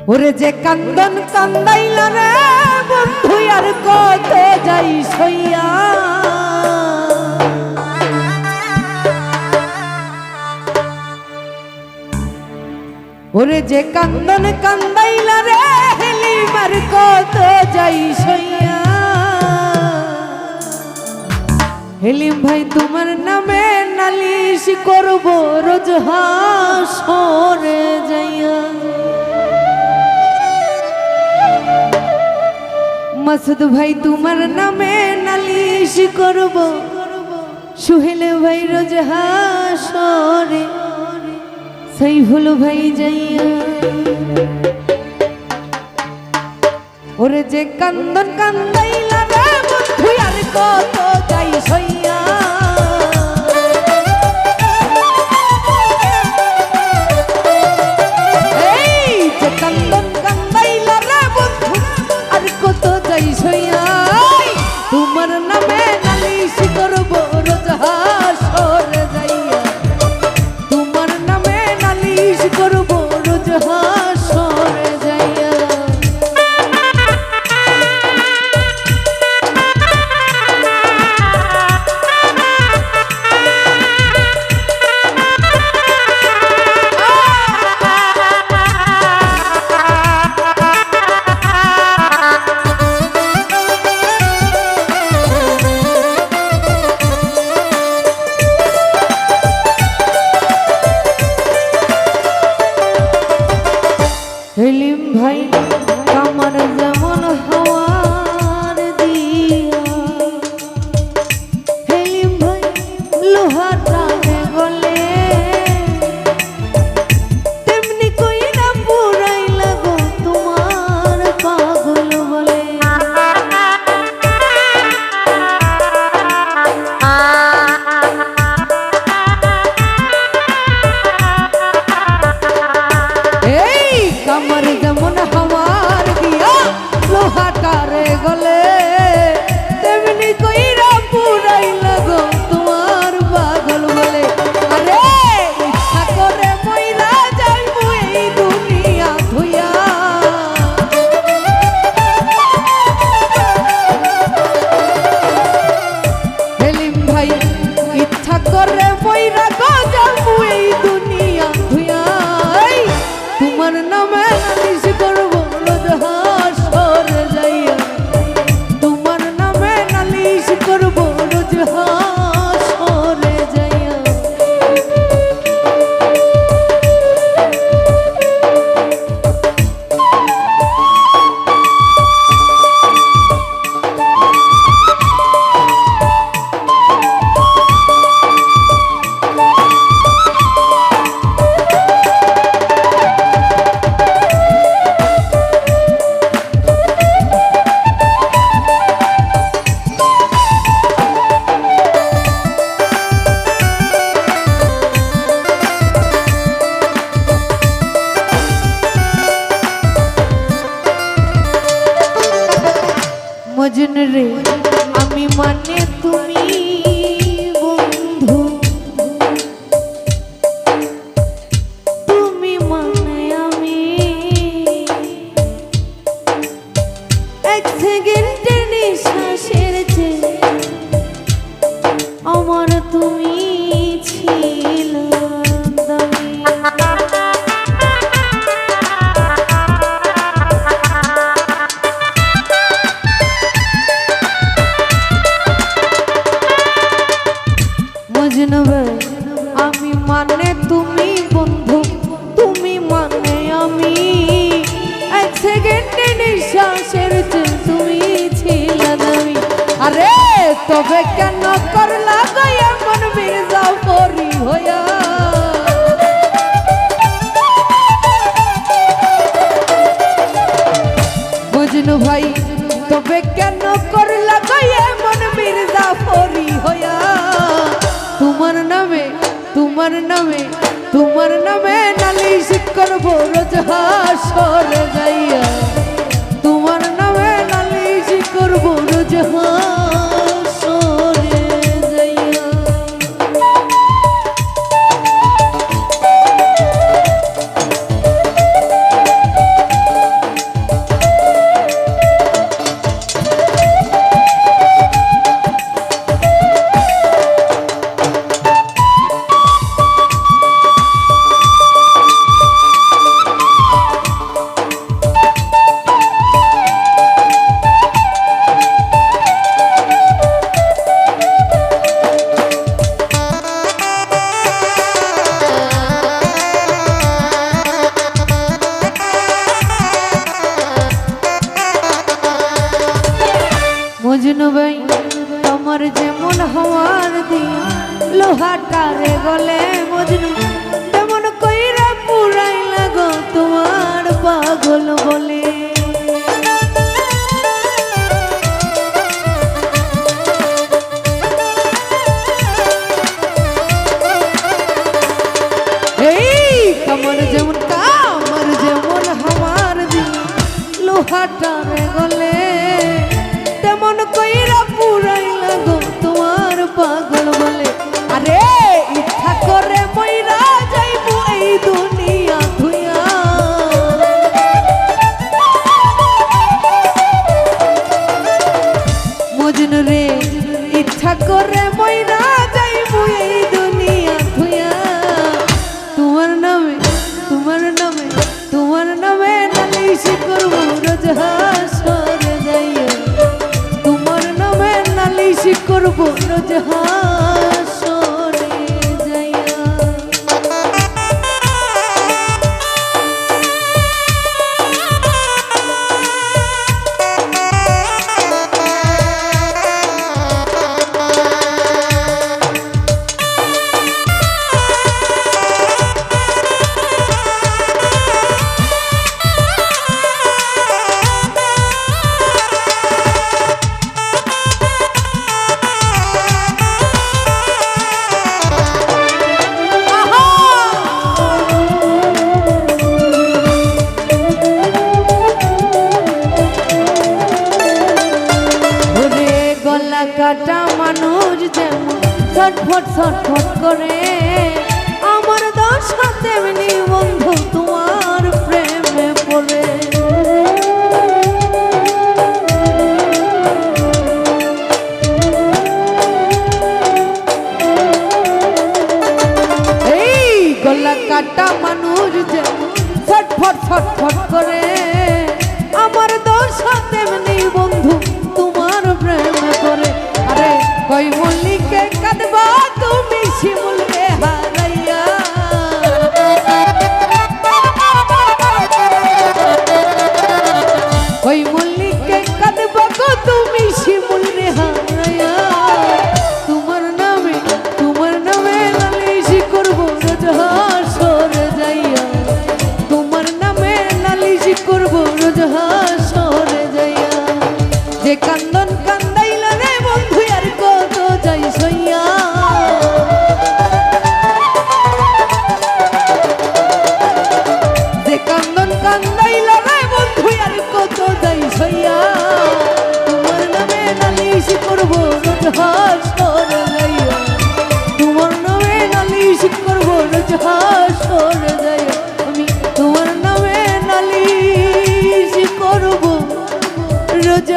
ওরে যে কান্দন কান্দাইল রে বন্ধু আর কত যাই সইয়া ওরে যে কান্দন কান্দাইল রে হেলিম আর কত যাই সইয়া হেলিম ভাই তোমার নামে নালিশ করব রোজ হাসরে যাইয়া মাসুদ ভাই তোমার নামে নালিশ করব সুহেল ভাই রোজ হাসরে সাইফুল ভাই যাইয়া ওরে যে কান্দন কান্দাইলা রে বন্ধু আর কত যাই সইয়া এই যে কান্দন কান্দাইলা রে বন্ধু আর কত যাই সইয়া তোমার নামে নালিশ করব রোজ হাসরে যাইয়া তোমার নামে নালিশ করব রোজ হাসরে যাইয়া হেলিম ভাই কামার যেমন হাওয়ার দিয়া হেলিম ভাই লোহা টানে গলে তেমনি কইরা পুরাই লাগো তোমার পাগল বলে কামার যেমন হাওয়ার দিয়া লোহাটারে গলে তেমনি কইরা পুরাই লাগো তোমার পাগল বলে আরে ইচ্ছা করে মইরা যাইবো এই দুনিয়া ধুইয়া হেলিম ভাই ইচ্ছা করে মইরা যাইবো এই দুনিয়া ধুইয়া তোমার নামে নালিশ করব রোজ হাসরে যাইয়া তোমার নামে নালিশ করব রোজ হাসরে যাইয়া মজনু রে আমি মানে তুমি বন্ধু তুমি মানে আমি এক সেকেন্ডের নিঃশ্বাসের চেয়ে আমার তুমি ছিলে দামি মজনু ভাই আমি মানে তুমি বন্ধু তুমি মানে আমি এক সেকেন্ডে নিঃশ্বাসের চেয়ে তুমি ছিলে দামি আরে তবে কেন করলা গো এমন মির্জাফরি হইয়া মজনু ভাই তবে কেন করলা গো এমন মির্জাফরি হইয়া তোমার নামে তোমার নামে নালিশ করব রোজ হাসরে যাইয়া তোমার নামে নালিশ করব রোজ হাসরে যাইয়া মজনু ভাই তোমার যেমন হওয়ার দিন লোহাটারে গলে মজনু তেমন কইরা পুরাই লাগো তোমার পাগল বলে। কামর যেমন হওয়ার দিন লোহাটারে গলে তেমন কইরা পুরাই লাগো তোমার পাগল বলে। আরে ইচ্ছা করে মইরা যাইবো এই দুনিয়া ধুইয়া, মজনু রে ইচ্ছা করে মইরা যাইবো এই দুনিয়া ধুইয়া। তোমার নামে নালিশ করবো রোজ হাসরে যাইয়া, তোমার নামে নালিশ করবো রোজ হাসরে যাইয়া। কাটা মানুষ যেমন ছটফট করে আমার দোষ তেমনি বন্ধু তোমার প্রেমে পড়ে। এই গলা কাটা মানুষ যেমন ছটফট করে আমার দোষ তেমনি বন্ধু তোমার প্রেমে পড়ে। আরে কই মল্লিকে কাঁদবা তুমি শিমুলকে হারাইয়া, কই মল্লিকে কাঁদবা গো তুমি শিমুল রে হারাইয়া। তোমার নামে নালিশ করবো রোজ হাসরে যাইয়া, তোমার নামে নালিশ করবো রোজ হাসরে যাইয়া। যে কান্দন কান্দাইলা রে বন্ধু আর কত যাই সইয়া, যে কান্দন কান্দাইলা রে বন্ধু আর কত যাই সইয়া। তোমার নামে নালিশ করবো রোজ হাসরে যাইয়া, তোমার নামে নালিশ করবো রোজ হাসরে যাইয়া। আমি তোমার নামে নালিশ করবো রোজ